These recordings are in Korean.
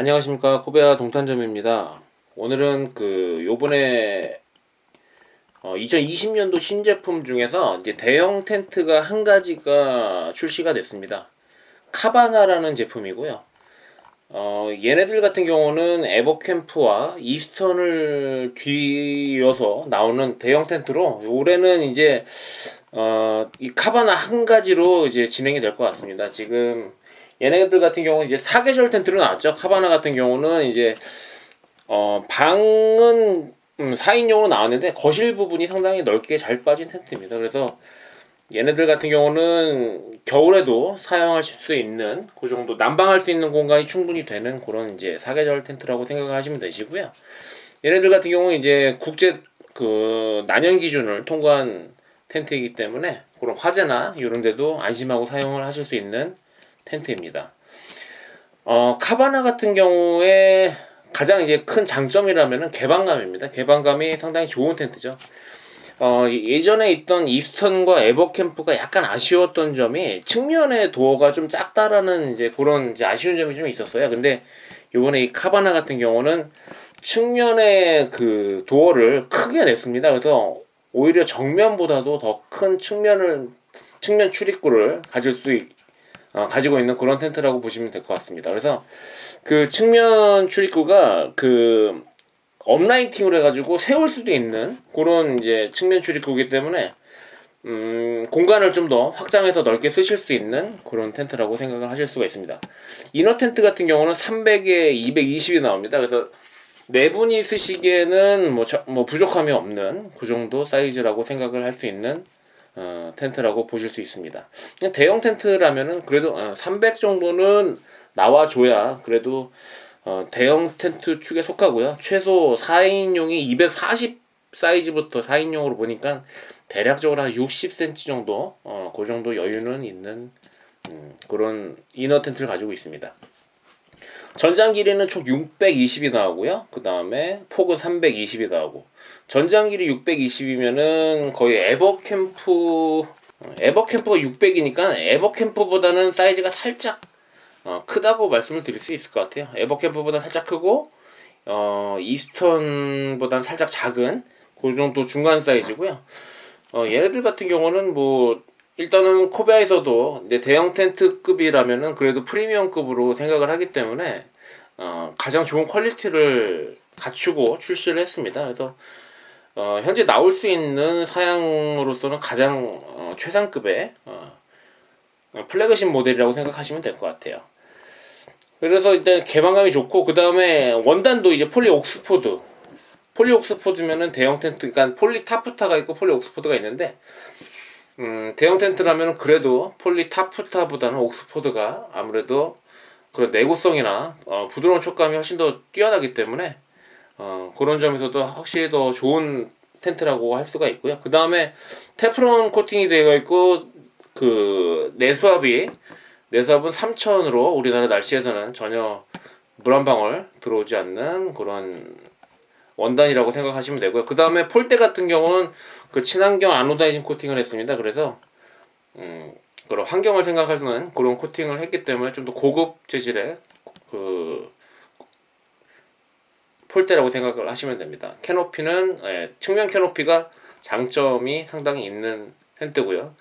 안녕하십니까, 코베아 동탄점입니다. 오늘은 요번에 2020년도 신제품 중에서 이제 대형 텐트가 한 가지가 출시가 됐습니다. 카바나라는 제품이고요. 얘네들 같은 경우는 에버캠프와 이스턴을 뒤이어서 나오는 대형 텐트로 올해는 이제 이 카바나 한 가지로 이제 진행이 될 것 같습니다. 지금 얘네들 같은 경우는 이제 사계절 텐트로 나왔죠. 카바나 같은 경우는 이제 방은 4인용으로 나왔는데 거실 부분이 상당히 넓게 잘 빠진 텐트입니다. 그래서 얘네들 같은 경우는 겨울에도 사용하실 수 있는 그 정도 난방할 수 있는 공간이 충분히 되는 그런 이제 사계절 텐트라고 생각하시면 되시고요. 얘네들 같은 경우는 이제 국제 난연 기준을 통과한 텐트이기 때문에 그런 화재나 이런 데도 안심하고 사용을 하실 수 있는 텐트입니다. 카바나 같은 경우에 가장 이제 큰 장점이라면은 개방감입니다. 개방감이 상당히 좋은 텐트죠. 예전에 있던 이스턴과 에버캠프가 약간 아쉬웠던 점이 측면의 도어가 좀 작다라는 이제 그런 이제 아쉬운 점이 좀 있었어요. 근데 요번에 이 카바나 같은 경우는 측면의 그 도어를 크게 냈습니다. 그래서 오히려 정면보다도 더 큰 측면 출입구를 가지고 있는 그런 텐트라고 보시면 될 것 같습니다. 그래서 그 측면 출입구가 업라이팅으로 해가지고 세울 수도 있는 그런 이제 측면 출입구이기 때문에 공간을 좀 더 확장해서 넓게 쓰실 수 있는 그런 텐트라고 생각을 하실 수가 있습니다. 이너 텐트 같은 경우는 300에 220이 나옵니다. 그래서 네 분이 쓰시기에는 뭐 부족함이 없는 그 정도 사이즈라고 생각을 할 수 있는 텐트라고 보실 수 있습니다. 그냥 대형 텐트라면은 그래도 300 정도는 나와줘야 그래도 대형 텐트 축에 속하고요. 최소 4인용이 240 사이즈부터 4인용으로 보니까 대략적으로 한 60cm 정도 그 정도 여유는 있는 그런 이너 텐트를 가지고 있습니다. 전장 길이는 총 620이 나오고요. 그 다음에 폭은 320이 나오고 전장 길이 620이면은 거의 에버캠프가 600이니까 에버캠프보다는 사이즈가 살짝 크다고 말씀을 드릴 수 있을 것 같아요. 에버캠프보다 살짝 크고 이스턴보다는 살짝 작은 그 정도 중간 사이즈고요. 얘네들 같은 경우는 뭐 일단은 코베아에서도 이제 대형 텐트급이라면은 그래도 프리미엄급으로 생각을 하기 때문에 가장 좋은 퀄리티를 갖추고 출시를 했습니다. 그래서 현재 나올 수 있는 사양으로서는 가장 최상급의 플래그십 모델이라고 생각하시면 될 것 같아요. 그래서 일단 개방감이 좋고 그 다음에 원단도 이제 폴리 옥스포드면은 대형 텐트, 그러니까 폴리 타프타가 있고 폴리 옥스포드가 있는데 대형 텐트라면 그래도 폴리 타프타보다는 옥스포드가 아무래도 그런 내구성이나 부드러운 촉감이 훨씬 더 뛰어나기 때문에 그런 점에서도 확실히 더 좋은 텐트라고 할 수가 있고요. 그 다음에 테프론 코팅이 되어 있고 내수압은 3000으로 우리나라 날씨에서는 전혀 물 한 방울 들어오지 않는 그런 원단이라고 생각하시면 되고요. 그 다음에 폴대 같은 경우는 그 친환경 아노다이징 코팅을 했습니다. 그래서 그런 환경을 생각하는 그런 코팅을 했기 때문에 좀 더 고급 재질의 그 폴대라고 생각을 하시면 됩니다. 캐노피는 측면 캐노피가 장점이 상당히 있는 텐트고요.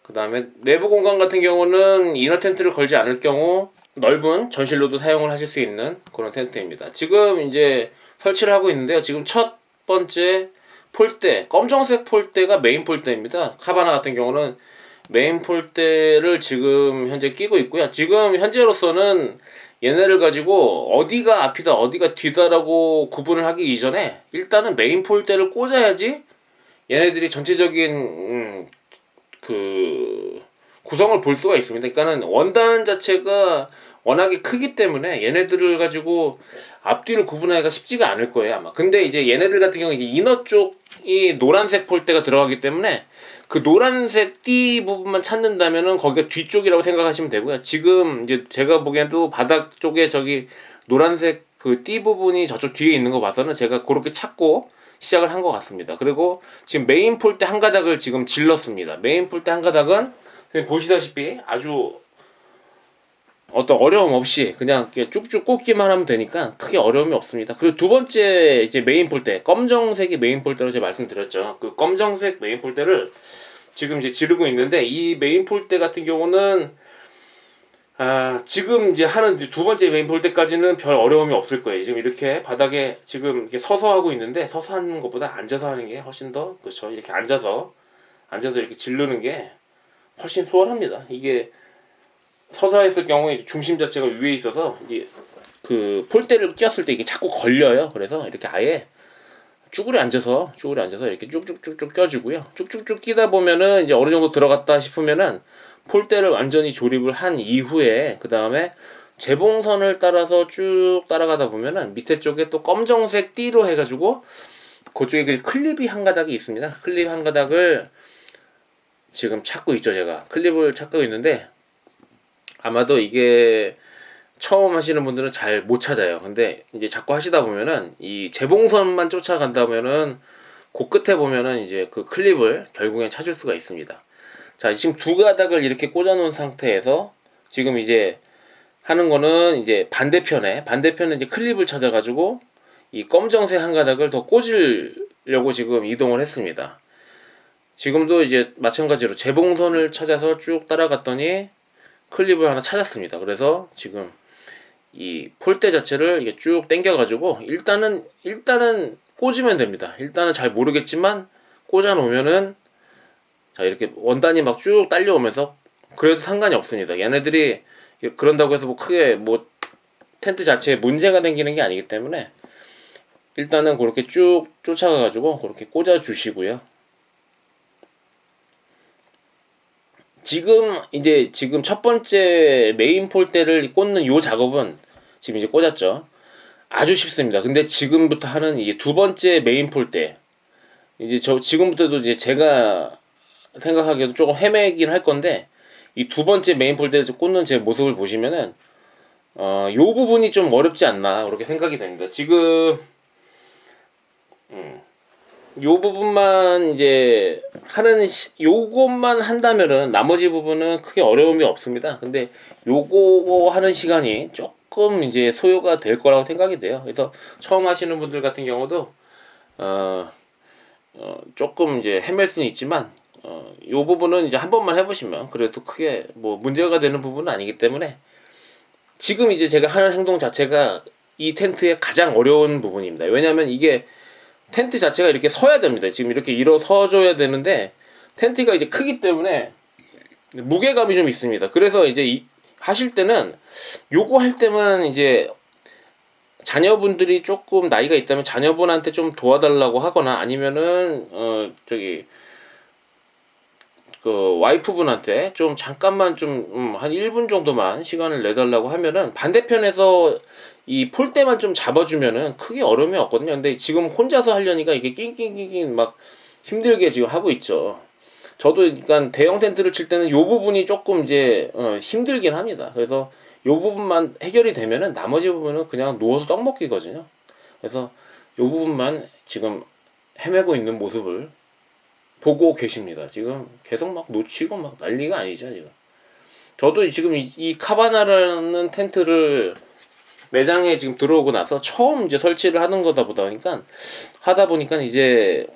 그 다음에 내부 공간 같은 경우는 이너 텐트를 걸지 않을 경우 넓은 전실로도 사용을 하실 수 있는 그런 텐트입니다. 지금 이제 설치를 하고 있는데요. 지금 첫 번째 폴대, 검정색 폴대가 메인 폴대입니다. 카바나 같은 경우는 메인 폴대를 지금 현재 끼고 있고요. 지금 현재로서는 얘네를 가지고 어디가 앞이다 어디가 뒤다라고 구분을 하기 이전에 일단은 메인 폴대를 꽂아야지 얘네들이 전체적인 구성을 볼 수가 있습니다. 그러니까는 원단 자체가 워낙에 크기 때문에 얘네들을 가지고 앞뒤를 구분하기가 쉽지가 않을 거예요 아마. 근데 이제 얘네들 같은 경우 이제 이너 쪽이 노란색 폴대가 들어가기 때문에 그 노란색 띠 부분만 찾는다면은 거기가 뒤쪽이라고 생각하시면 되고요. 지금 이제 제가 보기에도 바닥 쪽에 저기 노란색 그 띠 부분이 저쪽 뒤에 있는 거 봐서는 제가 그렇게 찾고 시작을 한 것 같습니다. 그리고 지금 메인 폴대 한 가닥을 지금 질렀습니다. 메인 폴대 한 가닥은 보시다시피 아주 어떤 어려움 없이 그냥 이렇게 쭉쭉 꽂기만 하면 되니까 크게 어려움이 없습니다. 그리고 두 번째 이제 메인 폴대, 검정색이 메인 폴대로 제가 말씀드렸죠. 그 검정색 메인 폴대를 지금 이제 지르고 있는데, 이 메인 폴대 같은 경우는 지금 이제 하는 두 번째 메인 폴대까지는 별 어려움이 없을 거예요. 지금 이렇게 바닥에 지금 이렇게 서서 하고 있는데, 서서 하는 것보다 앉아서 하는 게 훨씬 더, 그렇죠. 이렇게 앉아서 이렇게 지르는 게 훨씬 수월합니다. 이게 서서 했을 경우에 중심 자체가 위에 있어서 이게 그 폴대를 끼웠을 때 이게 자꾸 걸려요. 그래서 이렇게 아예 쭈그려 앉아서 이렇게 쭉쭉쭉쭉 껴주고요. 쭉쭉쭉 끼다 보면은 이제 어느 정도 들어갔다 싶으면은 폴대를 완전히 조립을 한 이후에 그 다음에 재봉선을 따라서 쭉 따라가다 보면은 밑에 쪽에 또 검정색 띠로 해가지고 그쪽에 그 클립이 한 가닥이 있습니다. 클립 한 가닥을 지금 찾고 있죠. 제가 클립을 찾고 있는데, 아마도 이게 처음 하시는 분들은 잘 못 찾아요. 근데 이제 자꾸 하시다 보면은 이 재봉선만 쫓아간다면은 그 끝에 보면은 이제 그 클립을 결국엔 찾을 수가 있습니다. 자, 지금 두 가닥을 이렇게 꽂아 놓은 상태에서 지금 이제 하는 거는 이제 반대편에 이제 클립을 찾아가지고 이 검정색 한 가닥을 더 꽂으려고 지금 이동을 했습니다. 지금도 이제 마찬가지로 재봉선을 찾아서 쭉 따라갔더니 클립을 하나 찾았습니다. 그래서 지금 이 폴대 자체를 이게 쭉 당겨가지고 일단은 꽂으면 됩니다. 일단은 잘 모르겠지만 꽂아 놓으면은 자, 이렇게 원단이 막 쭉 딸려오면서 그래도 상관이 없습니다. 얘네들이 그런다고 해서 뭐 크게 뭐 텐트 자체에 문제가 생기는 게 아니기 때문에 일단은 그렇게 쭉 쫓아가가지고 그렇게 꽂아 주시고요. 지금 첫 번째 메인 폴대를 꽂는 요 작업은 지금 이제 꽂았죠. 아주 쉽습니다. 근데 지금부터 하는 이게 두 번째 메인 폴대, 이제 지금부터도 이제 제가 생각하기에도 조금 헤매긴 할 건데, 이 두 번째 메인 폴대에서 꽂는 제 모습을 보시면은 요 부분이 좀 어렵지 않나 그렇게 생각이 됩니다. 지금 요 부분만 이제 요것만 한다면은 나머지 부분은 크게 어려움이 없습니다. 근데 요거 하는 시간이 조금 이제 소요가 될 거라고 생각이 돼요. 그래서 처음 하시는 분들 같은 경우도 조금 이제 헤맬 수는 있지만 요 부분은 이제 한 번만 해보시면 그래도 크게 뭐 문제가 되는 부분은 아니기 때문에, 지금 이제 제가 하는 행동 자체가 이 텐트의 가장 어려운 부분입니다. 왜냐하면 이게 텐트 자체가 이렇게 서야 됩니다. 지금 이렇게 일어서줘야 되는데 텐트가 이제 크기 때문에 무게감이 좀 있습니다. 그래서 이제 하실 때는 요거 할 때만 이제 자녀분들이 조금 나이가 있다면 자녀분한테 좀 도와달라고 하거나, 아니면은 그 와이프분한테 좀 잠깐만 좀 한 1분 정도만 시간을 내달라고 하면은 반대편에서 이 폴대만 좀 잡아주면은 크게 어려움이 없거든요. 근데 지금 혼자서 하려니까 이게 낑낑낑낑 막 힘들게 지금 하고 있죠. 저도 그러니까 대형 텐트를 칠 때는 요 부분이 조금 이제 힘들긴 합니다. 그래서 요 부분만 해결이 되면은 나머지 부분은 그냥 누워서 떡 먹기거든요. 그래서 요 부분만 지금 헤매고 있는 모습을 보고 계십니다. 지금 계속 막 놓치고 막 난리가 아니죠, 지금. 저도 지금 이 카바나라는 텐트를 매장에 지금 들어오고 나서 처음 이제 설치를 하는 거다 보니까 이제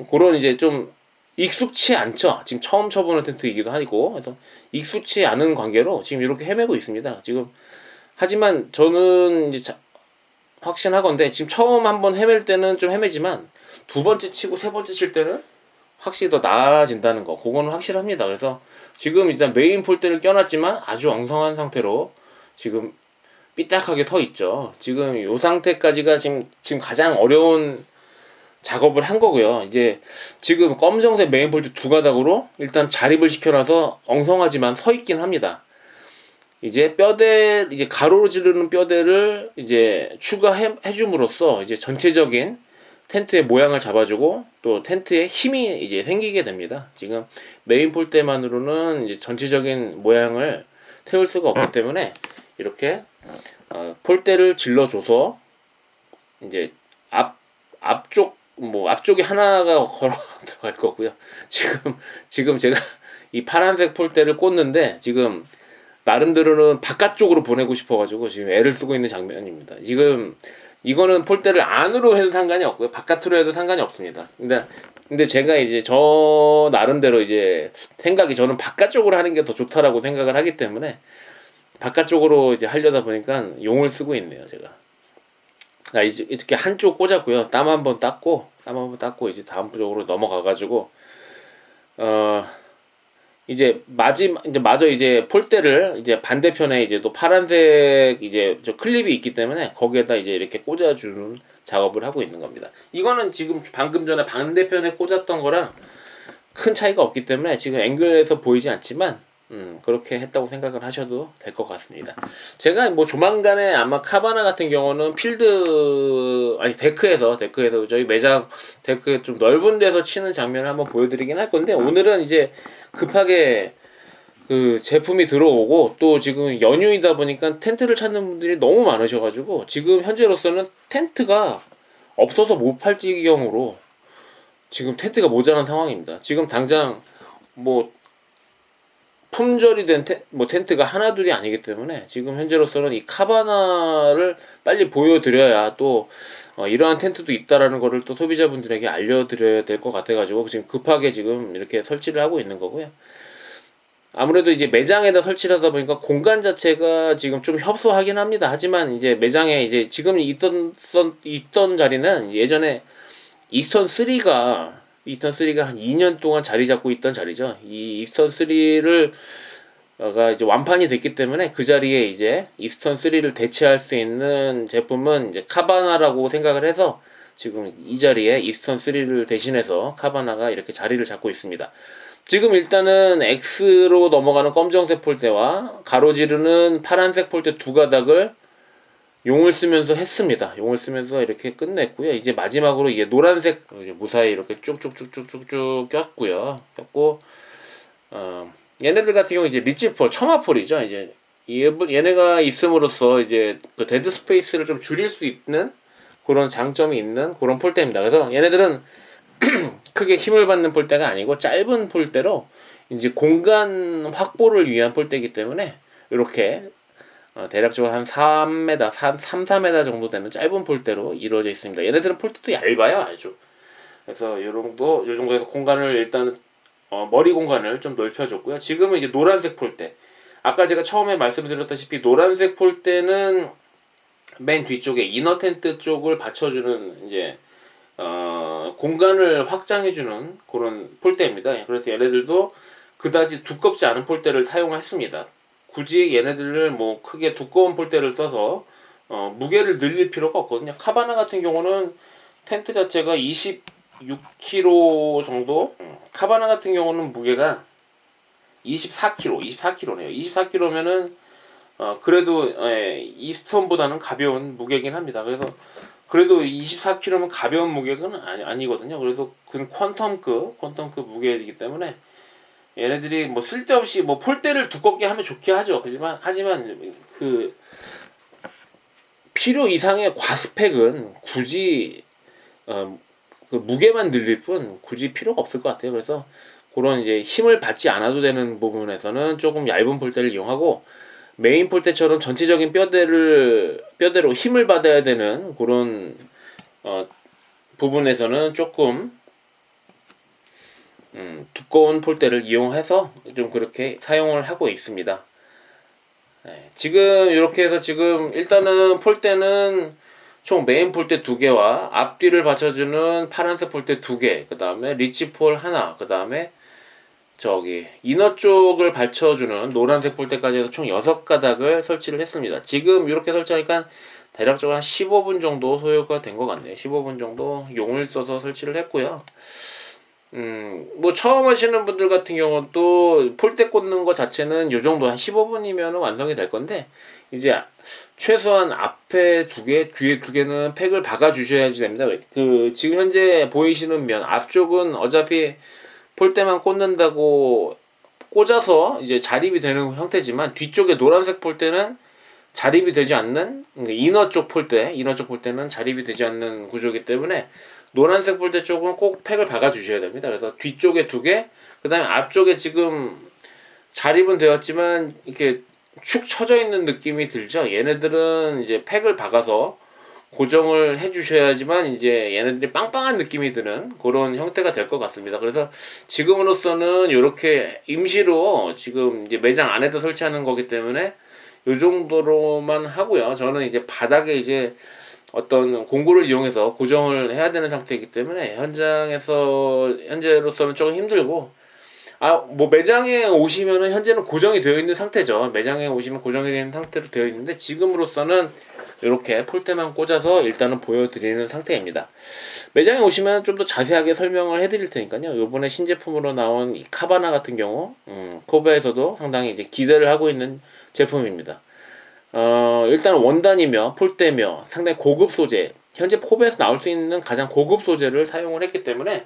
그런 이제 좀 익숙치 않죠. 지금 처음 쳐보는 텐트이기도 하고, 그래서 익숙치 않은 관계로 지금 이렇게 헤매고 있습니다. 지금 하지만 저는 이제 확신하건대 지금 처음 한번 헤맬 때는 좀 헤매지만 두 번째 치고 세 번째 칠 때는 확실히 더 나아진다는 거, 그거는 확실합니다. 그래서 지금 일단 메인 폴대를 껴놨지만 아주 엉성한 상태로 지금 삐딱하게 서 있죠. 지금 이 상태까지가 지금 가장 어려운 작업을 한 거고요. 이제 지금 검정색 메인 폴대 두 가닥으로 일단 자립을 시켜놔서 엉성하지만 서 있긴 합니다. 이제 이제 가로로 지르는 뼈대를 이제 추가해 줌으로써 이제 전체적인 텐트의 모양을 잡아주고 또 텐트에 힘이 이제 생기게 됩니다. 지금 메인 폴대만으로는 이제 전체적인 모양을 태울 수가 없기 때문에 이렇게 폴대를 질러줘서 이제 앞쪽에 하나가 걸어 들어갈 거고요. 지금 제가 이 파란색 폴대를 꽂는데 지금 나름대로는 바깥쪽으로 보내고 싶어가지고 지금 애를 쓰고 있는 장면입니다. 지금 이거는 폴대를 안으로 해도 상관이 없고요, 바깥으로 해도 상관이 없습니다. 근데 제가 이제 저 나름대로 이제 생각이, 저는 바깥쪽으로 하는 게 더 좋다라고 생각을 하기 때문에 바깥쪽으로 이제 하려다 보니까 용을 쓰고 있네요, 제가. 이제 이렇게 한쪽 꽂았고요. 땀 한번 닦고 이제 다음 쪽으로 넘어가가지고 이제 마저 이제 폴대를 이제 반대편에 이제 또 파란색 이제 저 클립이 있기 때문에 거기에다 이제 이렇게 꽂아주는 작업을 하고 있는 겁니다. 이거는 지금 방금 전에 반대편에 꽂았던 거랑 큰 차이가 없기 때문에 지금 앵글에서 보이지 않지만 그렇게 했다고 생각을 하셔도 될 것 같습니다. 제가 뭐 조만간에 아마 카바나 같은 경우는 데크에서 저희 매장 데크에 좀 넓은 데서 치는 장면을 한번 보여드리긴 할 건데, 오늘은 이제 급하게 그 제품이 들어오고 또 지금 연휴이다 보니까 텐트를 찾는 분들이 너무 많으셔가지고 지금 현재로서는 텐트가 없어서 못 팔 지경으로 지금 텐트가 모자란 상황입니다. 지금 당장 뭐 품절이 된 텐트가 하나둘이 아니기 때문에 지금 현재로서는 이 카바나를 빨리 보여드려야 또 이러한 텐트도 있다라는 거를 또 소비자분들에게 알려드려야 될 것 같아가지고 지금 급하게 지금 이렇게 설치를 하고 있는 거고요. 아무래도 이제 매장에다 설치를 하다 보니까 공간 자체가 지금 좀 협소하긴 합니다. 하지만 이제 매장에 이제 지금 있던 자리는 예전에 이스턴3가 한 2년 동안 자리 잡고 있던 자리죠. 이 이스턴3를 가 이제 완판이 됐기 때문에 그 자리에 이제 이스턴3를 대체할 수 있는 제품은 이제 카바나라고 생각을 해서 지금 이 자리에 이스턴3를 대신해서 카바나가 이렇게 자리를 잡고 있습니다. 지금 일단은 X로 넘어가는 검정색 폴대와 가로지르는 파란색 폴대 두 가닥을 용을 쓰면서 했습니다. 용을 쓰면서 이렇게 끝냈고요. 이제 마지막으로 이게 노란색 무사히 이렇게 쭉쭉쭉쭉쭉쭉 꼈고요. 얘네들 같은 경우 이제 리치폴, 처마폴이죠. 이제 얘네가 있음으로써 이제 그 데드 스페이스를 좀 줄일 수 있는 그런 장점이 있는 그런 폴대입니다. 그래서 얘네들은 크게 힘을 받는 폴대가 아니고 짧은 폴대로 이제 공간 확보를 위한 폴대이기 때문에 이렇게 대략적으로 한 3m, 4m 정도 되는 짧은 폴대로 이루어져 있습니다. 얘네들은 폴대도 얇아요, 아주. 그래서 요 정도에서 공간을 일단 머리 공간을 좀 넓혀줬고요. 지금은 이제 노란색 폴대. 아까 제가 처음에 말씀드렸다시피 노란색 폴대는 맨 뒤쪽에 이너 텐트 쪽을 받쳐주는 이제 공간을 확장해주는 그런 폴대입니다. 그래서 얘네들도 그다지 두껍지 않은 폴대를 사용했습니다. 굳이 얘네들을 뭐 크게 두꺼운 폴대를 써서 무게를 늘릴 필요가 없거든요. 카바나 같은 경우는 텐트 자체가 26kg 정도. 카바나 같은 경우는 무게가 24kg네요. 24kg면은 그래도 이스톤보다는 가벼운 무게긴 합니다. 그래서 그래도 24kg면 가벼운 무게는 아니거든요. 그래서 그건 퀀텀급 무게이기 때문에 얘네들이 뭐 쓸데없이 뭐 폴대를 두껍게 하면 좋게 하죠. 하지만 그 필요 이상의 과스펙은 굳이 그 무게만 늘릴 뿐 굳이 필요가 없을 것 같아요. 그래서 그런 이제 힘을 받지 않아도 되는 부분에서는 조금 얇은 폴대를 이용하고, 메인 폴대처럼 전체적인 뼈대로 힘을 받아야 되는 그런 부분에서는 조금 두꺼운 폴대를 이용해서 좀 그렇게 사용을 하고 있습니다. 네, 지금 이렇게 해서 지금 일단은 폴대는 총 메인 폴대 2개와 앞뒤를 받쳐주는 파란색 폴대 2개, 그 다음에 리치폴 하나, 그 다음에 저기 이너 쪽을 받쳐주는 노란색 폴대까지 해서 총 6가닥을 설치를 했습니다. 지금 이렇게 설치하니까 대략적으로 한 15분 정도 소요가 된 것 같네요. 15분 정도 용을 써서 설치를 했고요. 뭐 처음 하시는 분들 같은 경우는 또 폴대 꽂는 거 자체는 요 정도 한 15분이면 완성이 될 건데, 이제 최소한 앞에 2개, 뒤에 2개는 팩을 박아 주셔야지 됩니다. 그 지금 현재 보이시는 면 앞쪽은 어차피 폴대만 꽂는다고 꽂아서 이제 자립이 되는 형태지만, 뒤쪽에 노란색 폴대는 자립이 되지 않는, 이너 쪽 폴대는 자립이 되지 않는 구조이기 때문에 노란색 폴대 쪽은 꼭 팩을 박아 주셔야 됩니다. 그래서 뒤쪽에 2개, 그 다음에 앞쪽에 지금 자립은 되었지만 이렇게 축 처져 있는 느낌이 들죠. 얘네들은 이제 팩을 박아서 고정을 해주셔야지만 이제 얘네들이 빵빵한 느낌이 드는 그런 형태가 될 것 같습니다. 그래서 지금으로서는 이렇게 임시로 지금 이제 매장 안에다 설치하는 거기 때문에 요 정도로만 하고요. 저는 이제 바닥에 이제 어떤 공구를 이용해서 고정을 해야 되는 상태이기 때문에 현재로서는 조금 힘들고, 뭐 매장에 오시면은 현재는 고정이 되어 있는 상태죠. 매장에 오시면 고정이 되는 상태로 되어 있는데 지금으로서는 이렇게 폴대만 꽂아서 일단은 보여드리는 상태입니다. 매장에 오시면 좀 더 자세하게 설명을 해드릴 테니까요. 요번에 신제품으로 나온 이 카바나 같은 경우 코베에서도 상당히 이제 기대를 하고 있는 제품입니다. 일단 원단이며 폴대며 상당히 고급 소재, 현재 코베에서 나올 수 있는 가장 고급 소재를 사용을 했기 때문에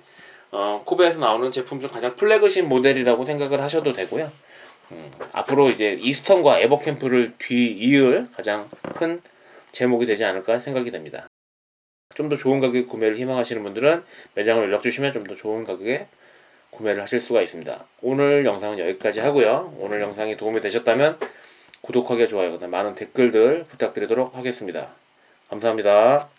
코베에서 나오는 제품 중 가장 플래그십 모델이라고 생각을 하셔도 되고요. 앞으로 이제 이스턴과 에버캠프를 뒤이을 가장 큰 제목이 되지 않을까 생각이 됩니다. 좀 더 좋은 가격에 구매를 희망하시는 분들은 매장을 연락 주시면 좀 더 좋은 가격에 구매를 하실 수가 있습니다. 오늘 영상은 여기까지 하고요. 오늘 영상이 도움이 되셨다면 구독하기, 좋아요, 많은 댓글들 부탁드리도록 하겠습니다. 감사합니다.